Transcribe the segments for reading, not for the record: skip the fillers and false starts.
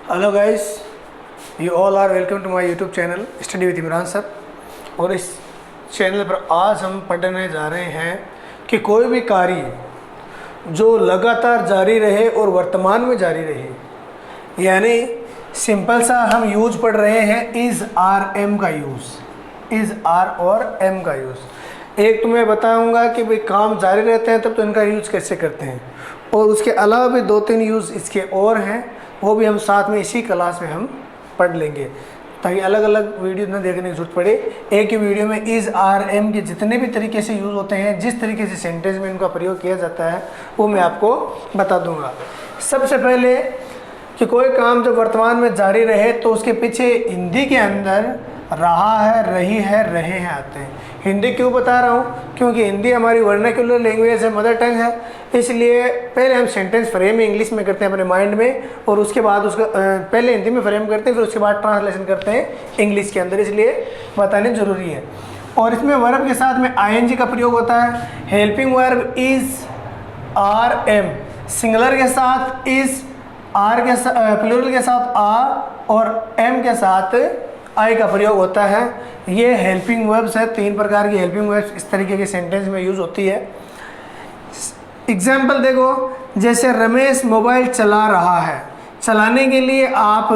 Hello guys, you all are welcome to my YouTube channel study with Imran sir. और इस channel पर आज हम पढ़ने जा रहे हैं कि कोई भी कार्य जो लगातार जारी रहे और वर्तमान में जारी रहे, यानी सिंपल सा हम यूज पढ़ रहे हैं इज़ आर एम का यूज़, इज़ आर और एम का यूज़। एक तो मैं बताऊंगा कि भाई काम जारी रहते हैं तब तो इनका यूज़ कैसे करते हैं, और उसके अलावा भी 2-3 यूज़ इसके और हैं, वो भी हम साथ में इसी क्लास में हम पढ़ लेंगे ताकि अलग अलग वीडियो न देखने की जरूरत पड़े। एक ही वीडियो में इज़ आर एम के जितने भी तरीके से यूज़ होते हैं, जिस तरीके से सेंटेंस में इनका प्रयोग किया जाता है, वो मैं आपको बता दूंगा। सबसे पहले कि कोई काम जब वर्तमान में जारी रहे तो उसके पीछे हिंदी के अंदर रहा है, रही है, रहे हैं आते हैं। हिंदी क्यों बता रहा हूँ? क्योंकि हिंदी हमारी वर्नाक्युलर लैंग्वेज है, मदर टंग है, इसलिए पहले हम सेंटेंस फ्रेम इंग्लिश में करते हैं अपने माइंड में, और उसके बाद उसका पहले हिंदी में फ्रेम करते हैं, फिर उसके बाद ट्रांसलेशन करते हैं इंग्लिश के अंदर, इसलिए बताने ज़रूरी है। और इसमें वर्ब के साथ में आईएनजी का प्रयोग होता है। Helping verb is are am, singular के साथ इज़, आर के साथ प्लूरल के साथ आ, और एम के साथ आई का प्रयोग होता है। ये हेल्पिंग वर्ब्स है, 3 प्रकार की हेल्पिंग वर्ब्स इस तरीके के सेंटेंस में यूज़ होती है। एग्जाम्पल देखो, जैसे रमेश मोबाइल चला रहा है, चलाने के लिए आप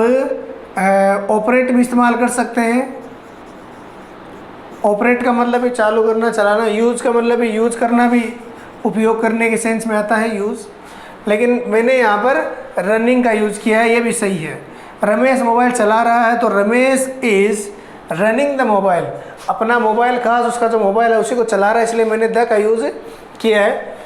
ऑपरेट भी इस्तेमाल कर सकते हैं। ऑपरेट का मतलब है चालू करना, चलाना। यूज़ का मतलब है यूज़ करना, भी उपयोग करने के सेंस में आता है यूज़, लेकिन मैंने यहाँ पर रनिंग का यूज़ किया है, ये भी सही है। रमेश मोबाइल चला रहा है तो Ramesh is running the mobile, अपना मोबाइल खास उसका जो मोबाइल है उसी को चला रहा है, इसलिए मैंने द का यूज़ किया है।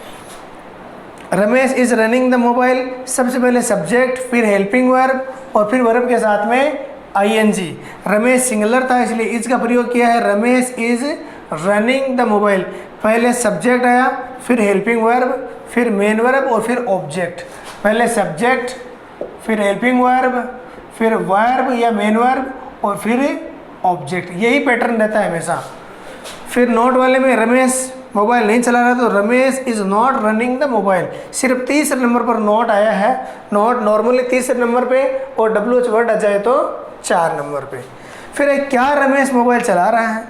Ramesh is running the mobile, सबसे पहले सब्जेक्ट, फिर हेल्पिंग वर्ब, और फिर वर्ब के साथ में आईएनजी। रमेश सिंगुलर था इसलिए इज़ का प्रयोग किया है। Ramesh is running the mobile, पहले सब्जेक्ट आया, फिर हेल्पिंग वर्ब, फिर मेन वर्ब और फिर ऑब्जेक्ट। पहले सब्जेक्ट, फिर हेल्पिंग वर्ब, फिर वर्ब या मेन वर्ब, और फिर ऑब्जेक्ट। यही पैटर्न रहता है हमेशा। फिर नोट वाले में रमेश मोबाइल नहीं चला रहा तो Ramesh is not running the mobile, सिर्फ तीसरे नंबर पर नोट आया है। नोट नॉर्मली तीसरे नंबर पे, और WH वर्ड आ जाए तो 4 नंबर पे। फिर क्या रमेश मोबाइल चला रहा है,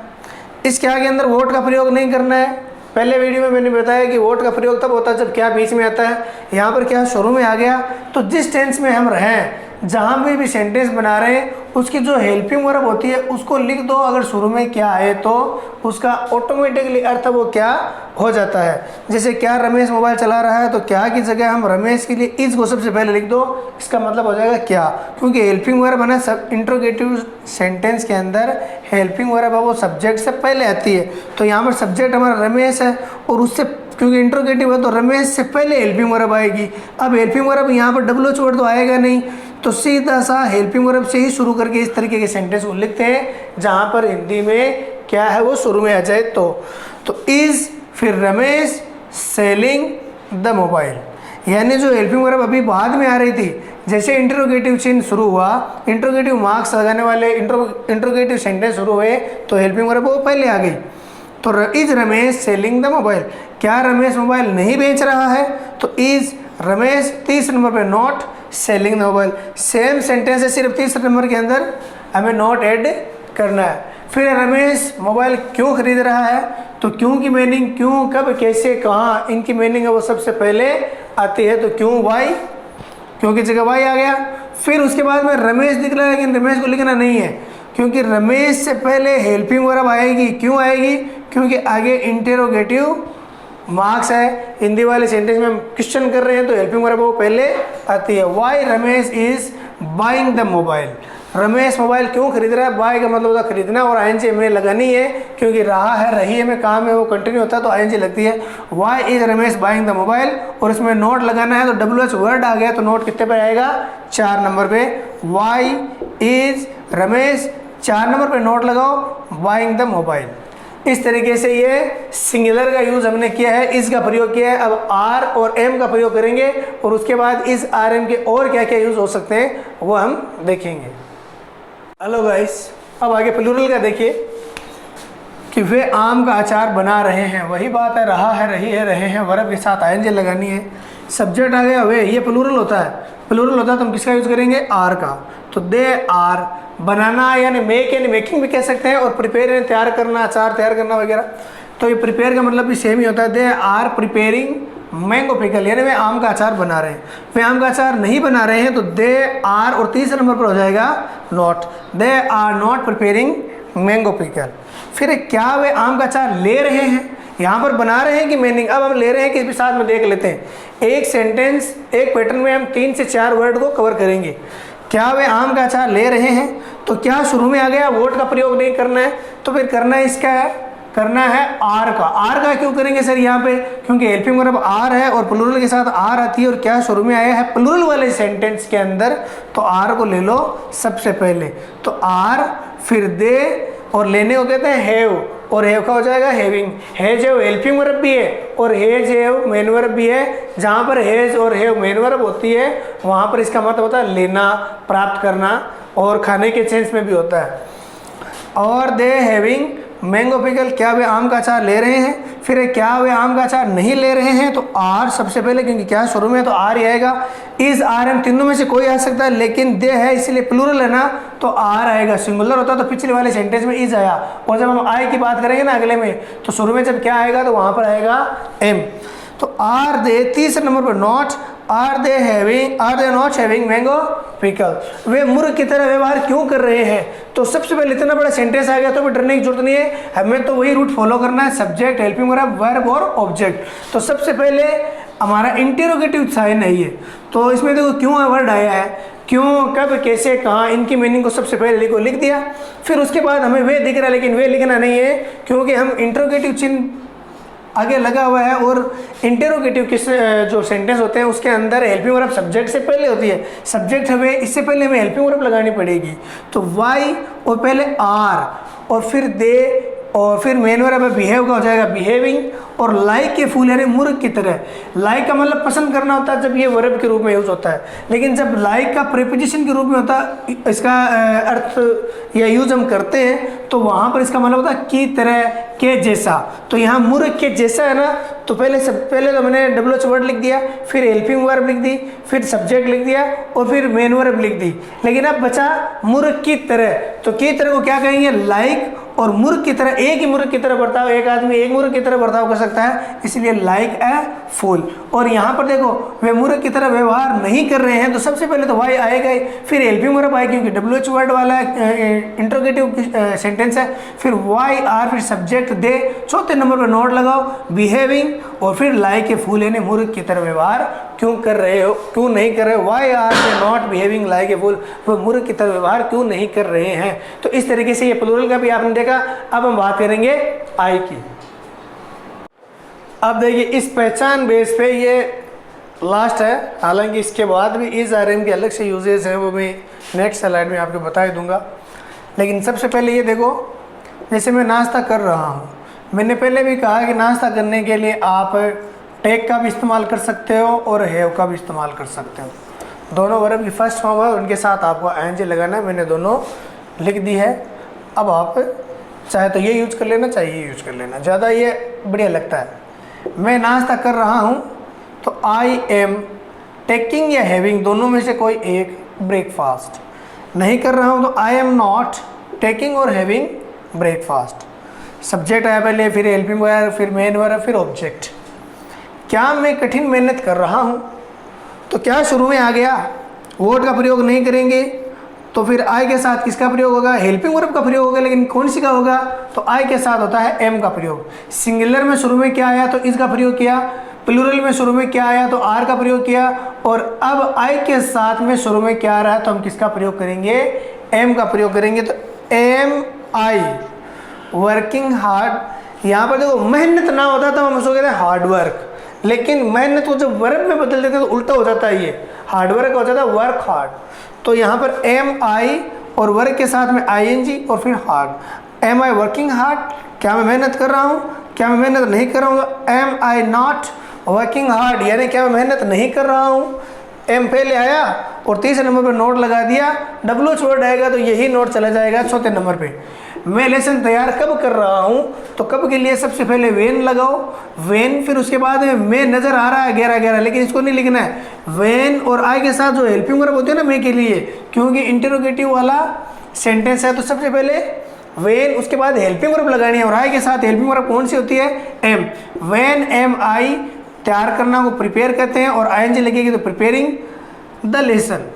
इसके आगे अंदर वोट का प्रयोग नहीं करना है। पहले वीडियो में मैंने बताया कि वोट का प्रयोग तब होता है जब क्या बीच में आता है। यहाँ पर क्या शुरू में आ गया, तो जिस टेंस में हम रहें, जहाँ भी सेंटेंस बना रहे हैं, उसकी जो हेल्पिंग वर्ब होती है उसको लिख दो। अगर शुरू में क्या आए तो उसका ऑटोमेटिकली अर्थ वो क्या हो जाता है। जैसे क्या रमेश मोबाइल चला रहा है, तो क्या की जगह हम रमेश के लिए इज़ को सबसे पहले लिख दो, इसका मतलब हो जाएगा क्या, क्योंकि हेल्पिंग वर्ब है ना, सब इंट्रोगेटिव सेंटेंस के अंदर हेल्पिंग वर्ब है वो सब्जेक्ट से पहले आती है। तो यहाँ पर सब्जेक्ट हमारा रमेश है, और उससे क्योंकि इंट्रोगेटिव है तो रमेश से पहले हेल्पिंग वर्ब आएगी। अब हेल्पिंग वर्ब यहाँ पर WH वर्ड तो आएगा नहीं, तो सीधा सा हेल्पिंग वर्ब से ही शुरू करके इस तरीके के सेंटेंस को लिखते हैं जहाँ पर हिंदी में क्या है वो शुरू में आ जाए। तो इज़, फिर रमेश सेलिंग द मोबाइल, यानी जो हेल्पिंग वर्ब अभी बाद में आ रही थी, जैसे इंट्रोगेटिव चिन्ह शुरू हुआ, इंट्रोगेटिव मार्क्स लगाने वाले इंट्रोगेटिव सेंटेंस शुरू हुए, तो हेल्पिंग वर्ब वो पहले आ गई। तो is Ramesh selling the mobile, क्या रमेश मोबाइल नहीं बेच रहा है, तो इज़ रमेश, तीसरे नंबर पे not selling the mobile. Same sentence है, सिर्फ तीसरे नंबर के अंदर हमें नॉट ऐड करना है। फिर रमेश मोबाइल क्यों खरीद रहा है, तो क्यों की मीनिंग क्यों, कब, कैसे, कहाँ, इनकी मीनिंग है वो सबसे पहले आती है। तो क्यों, वाई, क्यों की जगह वाई आ गया। फिर उसके बाद में रमेश दिख रहा है, लेकिन रमेश को लिखना नहीं है, क्योंकि रमेश से पहले हेल्पिंग वर्ब आएगी। क्यों आएगी, क्योंकि आगे इंटेरोगेटिव मार्क्स है। हिंदी वाले सेंटेंस में हम क्वेश्चन कर रहे हैं तो हेल्पिंग वर्ब वो पहले आती है। Why Ramesh is buying the mobile, Ramesh mobile क्यों खरीद रहा है, बाय का मतलब होता है खरीदना, और आईएनजी हमें लगानी है क्योंकि रहा है, रही है में काम है वो कंटिन्यू होता है तो आईएनजी लगती है। Why is Ramesh buying the mobile, और इसमें नोट लगाना है तो WH वर्ड आ गया, तो नोट कितने पे आएगा, 4 नंबर पे। वाई इज़ रमेश, 4 नंबर पे नोट लगाओ, बाइंग द मोबाइल। इस तरीके से ये सिंगुलर का यूज़ हमने किया है, इस का प्रयोग किया है। अब आर और एम का प्रयोग करेंगे, और उसके बाद इस आर एम के और क्या क्या यूज़ हो सकते हैं वो हम देखेंगे। हेलो गाइस, अब आगे प्लूरल का देखिए कि वे आम का अचार बना रहे हैं। वही बात है, रहा है, रही है, रहे हैं, वर्ब के साथ आईएनजी लगानी है। सब्जेक्ट आ गया वे, ये प्लूरल होता है, प्लूरल होता है तो हम किसका यूज़ करेंगे, आर का। तो दे आर, बनाना यानी मेक यानी मेकिंग भी कह सकते हैं, और प्रिपेयर यानी तैयार करना, अचार तैयार करना वगैरह। तो ये प्रिपेयर का मतलब भी सेम ही होता है। They are preparing mango pickle, यानी वे आम का अचार बना रहे हैं। वे आम का अचार नहीं बना रहे हैं तो दे आर, और तीसरे नंबर पर हो जाएगा not, they are not preparing mango pickle. फिर क्या वे आम का अचार ले रहे हैं, यहाँ पर बना रहे हैं कि मीनिंग, अब हम ले रहे हैं कि भी साथ में देख लेते हैं। एक सेंटेंस, एक पैटर्न में हम 3 से 4 वर्ड को कवर करेंगे। क्या वे आम का अचार ले रहे हैं, तो क्या शुरू में आ गया, वोट का प्रयोग नहीं करना है, तो फिर करना है इसका है, करना है आर का। आर का क्यों करेंगे सर यहाँ पे, क्योंकि हेल्पिंग वर्ब आर है और प्लूरल के साथ आर आती है, और क्या शुरू में आया है प्लूरल वाले सेंटेंस के अंदर, तो आर को ले लो सबसे पहले। तो आर, फिर दे, और लेने को कहते हैं हैव, और हैव का हो जाएगा having. Has have helping verb भी है और हैज हैव मेन वर्ब भी है। जहाँ पर हैज और हैव मेन वर्ब होती है वहाँ पर इसका मतलब होता है लेना, प्राप्त करना, और खाने के सेंस में भी होता है। और दे हैविंग मैंगो पिकल, क्या वे आम का अचार ले रहे हैं। फिर क्या वे आम का अचार नहीं ले रहे हैं, तो आर सबसे पहले, क्योंकि क्या शुरू में है तो आर ही आएगा। इज, आर, एम तीनों में से कोई आ सकता है, लेकिन दे है इसलिए प्लूरल है ना, तो आर आएगा। सिंगुलर होता तो पिछले वाले सेंटेंस में इज आया, और जब हम आई की बात करेंगे ना अगले में, तो शुरू में जब क्या आएगा तो वहाँ पर आएगा एम। तो आर दे, तीसरे नंबर पर not, are they not having mango pickle, वे मुर्ग की तरह व्यवहार क्यों कर रहे हैं। तो सबसे पहले इतना बड़ा सेंटेंस आ गया तो भी डरने की जरूरत नहीं है, हमें तो वही रूट फॉलो करना है, सब्जेक्ट, हेल्पिंग वर्ब और ऑब्जेक्ट। तो सबसे पहले हमारा इंटेरोगेटिव साइन है ये, तो इसमें देखो क्यों वर्ड आया है, क्यों, कब, कैसे, कहाँ, इनकी मीनिंग को सबसे पहले लिख दिया। फिर उसके बाद हमें वे दिख रहा है, लेकिन वे लिखना नहीं है, क्योंकि हम इंटेरोगेटिव चिन्ह आगे लगा हुआ है, और इंटेरोगेटिव किस जो सेंटेंस होते हैं उसके अंदर हेल्पिंग वर्ब सब्जेक्ट से पहले होती है, सब्जेक्ट हमें इससे पहले हमें हेल्पिंग वर्ब लगानी पड़ेगी। तो वाई, और पहले आर, और फिर दे, और फिर मेन वर्ब बिहेव का हो जाएगा बिहेविंग, और लाइक के फूल यानी मुर्ग की तरह। लाइक का मतलब पसंद करना होता है जब ये वर्ब के रूप में यूज होता है, लेकिन जब लाइक का प्रीपोजिशन के रूप में होता है, इसका अर्थ या यूज हम करते हैं, तो वहाँ पर इसका मतलब होता है की तरह, के जैसा। तो यहाँ मुर्ग के जैसा है ना, तो पहले तो मैंने WH वर्ड लिख दिया, फिर हेल्पिंग वर्ब लिख दी, फिर सब्जेक्ट लिख दिया, और फिर मेन वर्ब लिख दी। लेकिन अब बचा मुर्ग की तरह, तो की तरह को क्या कहेंगे, लाइक, और मुर्ग की तरह, एक ही मुर्ग की तरह बर्ताव, एक आदमी एक मुर्ग की तरह बर्ताव कर सकता है, इसलिए लाइक ए फूल। और यहाँ पर देखो वे मुर्ग की तरह व्यवहार नहीं कर रहे हैं, तो सबसे पहले तो वाई आएगा ही, फिर हेल्पिंग वर्ब आएगी क्योंकि WH वर्ड वाला इंट्रोगेटिव सेंटेंस है, फिर वाई आर, फिर सब्जेक्ट दे, चौथे नंबर पर नोट लगाओ बिहेविंग, और फिर लाइक ए फूल यानी मुर्ग की तरह व्यवहार क्यों कर रहे हो, क्यों नहीं कर रहे हो। Why are they not behaving like a fool, वो मुर्ग की तरह व्यवहार क्यों नहीं कर रहे हैं। तो इस तरीके से ये प्लूरल का भी आपने देखा। अब हम बात करेंगे आई की। अब देखिए इस पहचान बेस पे ये लास्ट है, हालांकि इसके बाद भी इस आरएम के अलग से यूजेस हैं, वो मैं नेक्स्ट स्लाइड में आपको बता दूंगा। लेकिन सबसे पहले ये देखो, जैसे मैं नाश्ता कर रहा हूँ, मैंने पहले भी कहा कि नाश्ता करने के लिए आप टेक का भी इस्तेमाल कर सकते हो और हैव का भी इस्तेमाल कर सकते हो। दोनों वर्ब की फर्स्ट फॉर्म है, उनके साथ आपको ING लगाना है, मैंने दोनों लिख दी है। अब आप चाहे तो ये यूज कर लेना, चाहे ये यूज कर लेना, ज़्यादा ये बढ़िया लगता है। मैं नाश्ता कर रहा हूँ, तो आई एम टेकिंग या हैविंग दोनों में से कोई एक ब्रेकफास्ट। नहीं कर रहा हूँ तो आई एम नॉट टेकिंग और हैविंग ब्रेकफास्ट। सब्जेक्ट आया पहले, फिर हेल्पिंग वर्ब, फिर मेन वर्ब, फिर ऑब्जेक्ट। क्या मैं कठिन मेहनत कर रहा हूँ, तो क्या शुरू में आ गया, वर्ड का प्रयोग नहीं करेंगे, तो फिर आई के साथ किसका प्रयोग होगा, हेल्पिंग वर्ब का प्रयोग होगा। लेकिन कौन सी का होगा, तो आई के साथ होता है एम का प्रयोग। सिंगुलर में शुरू में क्या आया तो इसका प्रयोग किया, प्लूरल में शुरू में क्या आया तो आर का प्रयोग किया, और अब आई के साथ में शुरू में क्या आ रहा है तो हम किसका प्रयोग करेंगे, एम का प्रयोग करेंगे। तो एम आई वर्किंग हार्ड। यहाँ पर देखो मेहनत ना होता तो हम उसको कहते हैं हार्ड वर्क, लेकिन मेहनत को जब वर्ब में बदल देते हैं तो उल्टा हो जाता है, ये हार्ड वर्क हो जाता है वर्क हार्ड। तो यहाँ पर एम आई और वर्क के साथ में ING और फिर hard. Am I working hard, क्या मैं मेहनत कर रहा हूँ, क्या मैं मेहनत नहीं कर रहा हूँ, तो am I not working hard, यानी क्या मैं मेहनत नहीं कर रहा हूँ। एम पहले आया और तीसरे नंबर पर नोट लगा दिया, WH वर्ड आएगा तो यही नोट चला जाएगा चौथे नंबर पे। मैं लेसन तैयार कब कर रहा हूँ, तो कब के लिए सबसे पहले वेन लगाओ, वेन, फिर उसके बाद में मैं नज़र आ रहा है गहरा गहरा, लेकिन इसको नहीं लिखना है। वेन और आई के साथ जो हेल्पिंग वर्ब होती है ना मैं के लिए, क्योंकि इंटरोगेटिव वाला सेंटेंस है, तो सबसे पहले वेन, उसके बाद हेल्पिंग वर्ब लगानी है। और आई के साथ हेल्पिंग वर्ब कौन सी होती है, एम। वेन एम आई, तैयार करना को प्रिपेयर करते हैं, और आई एन जी लगेगी तो preparing the lesson.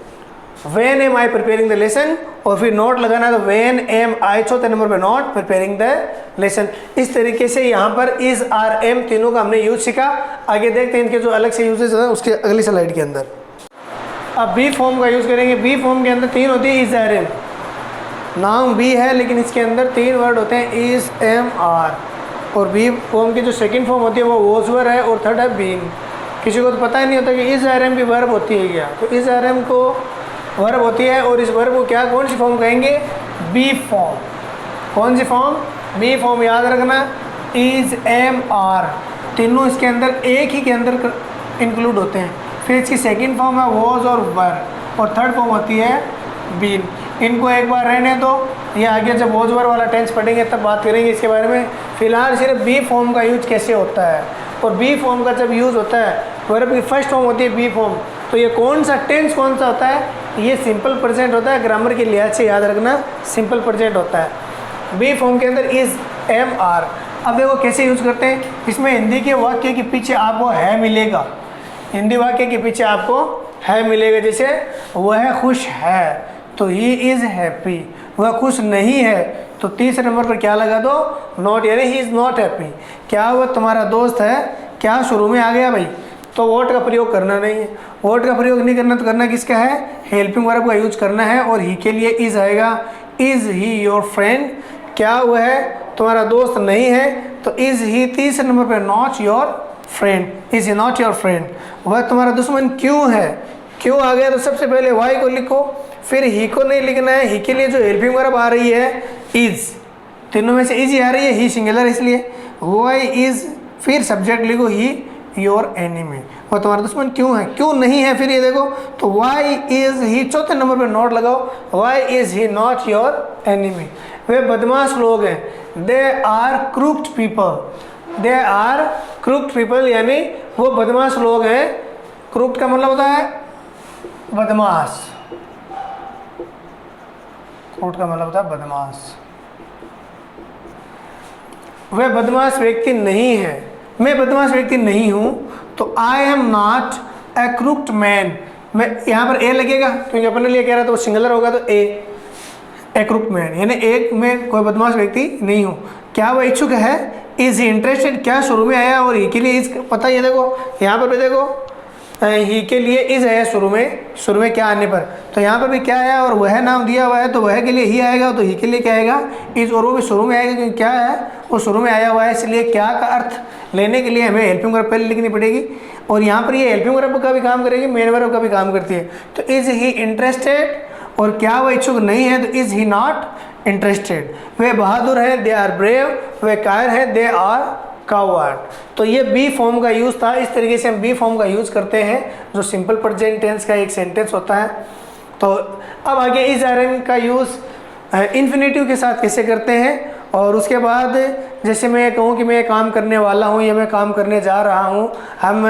When am I preparing the lesson, और फिर नोट लगाना है तो वेन एम आई, चौथे नंबर पे नोट प्रिपेयरिंग द लेसन। इस तरीके से यहाँ पर इज आर एम तीनों का हमने यूज सीखा। आगे देखते हैं इनके जो अलग से यूजेस हैं उसके अगली स्लाइड के अंदर। अब बी फॉर्म का यूज़ करेंगे। बी फॉर्म के अंदर 3 होती है is are am. Noun be है लेकिन इसके अंदर 3 वर्ड होते हैं इज एम आर। और बी फॉर्म की जो सेकंड फॉर्म होती है वो वॉज वर है, और थर्ड है बीन। किसी को तो पता ही नहीं होता कि इज आर एम भी वर्ब होती है क्या, तो इज आर एम को वर्ब होती है, और इस वर्ब को क्या कौन सी फॉर्म कहेंगे, बी फॉर्म। कौन सी फॉर्म, बी फॉर्म। याद रखना इज एम आर, तीनों इसके अंदर एक ही के अंदर इंक्लूड होते हैं। फिर इसकी सेकंड फॉर्म है वॉज और वर, और थर्ड फॉर्म होती है बीन। इनको एक बार रहने दो, ये आगे जब वॉज वर वाला टेंस पढ़ेंगे तब बात करेंगे इसके बारे में। फिलहाल सिर्फ बी फॉर्म का यूज कैसे होता है, और बी फॉर्म का जब यूज़ होता है, वर्ब की फर्स्ट फॉर्म होती है बी फॉर्म, तो ये कौन सा टेंस कौन सा होता है, ये सिंपल प्रेजेंट होता है। ग्रामर के लिहाज से याद रखना सिंपल प्रेजेंट होता है। बी फॉर्म के अंदर इज एम आर। अब देखो कैसे यूज़ करते हैं। इसमें हिंदी के वाक्य के पीछे आपको है मिलेगा, हिंदी वाक्य के पीछे आपको है मिलेगा। जैसे वह खुश है तो ही इज़ हैप्पी, वह खुश नहीं है तो तीसरे नंबर पर क्या लगा दो, नॉट, यानी ही इज़ नॉट हैप्पी। क्या वह तुम्हारा दोस्त है, क्या शुरू में आ गया भाई, तो वॉट का प्रयोग करना नहीं है। वॉट का प्रयोग नहीं करना तो करना किसका है, हेल्पिंग वर्ब का यूज करना है। और ही के लिए इज आएगा, इज ही योर फ्रेंड, क्या वह तुम्हारा दोस्त नहीं है तो इज ही तीसरे नंबर पर not your friend, is he not your friend. वह तुम्हारा दुश्मन क्यों है, क्यों आ गया तो सबसे पहले वाई को लिखो, फिर ही को नहीं लिखना है। ही के लिए जो हेल्पिंग वर्ब आ रही है इज, तीनों में से इज ही आ रही है, ही सिंगुलर इसलिए वाई इज, फिर सब्जेक्ट लिखो ही योर एनिमी, वो तुम्हारा दुश्मन क्यों है, क्यों नहीं है। फिर ये देखो तो वाई इज ही, चौथे नंबर पर नोट लगाओ, why is he not your enemy. वे बदमाश लोग हैं, they are crooked people, they are crooked people, यानी वो बदमाश लोग हैं। क्रूक्ड का मतलब होता है बदमाश, क्रूक्ड का मतलब होता है बदमाश। वह बदमाश व्यक्ति नहीं है, मैं बदमाश व्यक्ति नहीं हूँ, तो I am not a crooked man. मैं यहाँ पर ए लगेगा क्योंकि अपने लिए कह रहा था, वो सिंगुलर होगा तो ए क्रूक्ड मैन, यानी एक मैं कोई बदमाश व्यक्ति नहीं हूँ। क्या वह इच्छुक है, इज ही इंटरेस्टेड, क्या शुरू में आया, और ही के लिए इस पता ये देखो यहाँ पर भी देखो ही के लिए इज है शुरू में क्या आने पर, तो यहाँ पर भी क्या आया और वह नाम दिया हुआ है तो वह के लिए ही आएगा, तो ही के लिए क्या आएगा इज, और वो भी शुरू में आएगा क्योंकि क्या है वो शुरू में आया हुआ है। इसलिए क्या का अर्थ लेने के लिए हमें हेल्पिंग वर्ब पहले लिखनी पड़ेगी, और यहाँ पर ये हेल्पिंग वर्ब का भी काम करेगी, मेन वर्ब का भी काम करती है। तो इज ही इंटरेस्टेड, और क्या वह इच्छुक नहीं है तो इज ही नॉट इंटरेस्टेड। वे बहादुर हैं, दे आर ब्रेव, वे कायर हैं, दे आर कावर्ड। तो ये बी फॉर्म का यूज़ था। इस तरीके से हम बी फॉर्म का यूज़ करते हैं जो सिंपल प्रेजेंट टेंस का एक सेंटेंस होता है। तो अब आगे इज आर एम का यूज़ इन्फिनेटिव के साथ कैसे करते हैं, और उसके बाद जैसे मैं कहूँ कि मैं काम करने वाला हूँ या मैं काम करने जा रहा हूँ, हम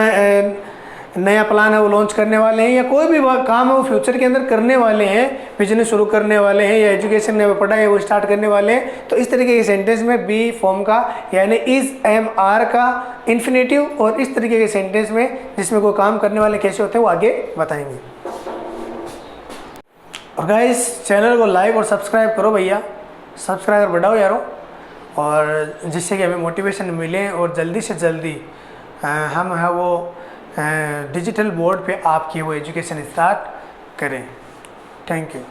नया प्लान है वो लॉन्च करने वाले हैं, या कोई भी काम है वो फ्यूचर के अंदर करने वाले हैं, बिजनेस शुरू करने वाले हैं, या एजुकेशन में पढ़ाई है वो स्टार्ट करने वाले हैं, तो इस तरीके के सेंटेंस में बी फॉर्म का यानी इज एम आर का इन्फिनेटिव, और इस तरीके के सेंटेंस में जिसमें कोई काम करने वाले कैसे होते हैं वो आगे बताएंगे। और गाइस चैनल को लाइक और सब्सक्राइब करो भैया, सब्सक्राइबर बढ़ाओ यारों, और जिससे कि हमें मोटिवेशन मिले और जल्दी से जल्दी हम है वो डिजिटल बोर्ड पे आपकी वो एजुकेशन स्टार्ट करें। Thank you.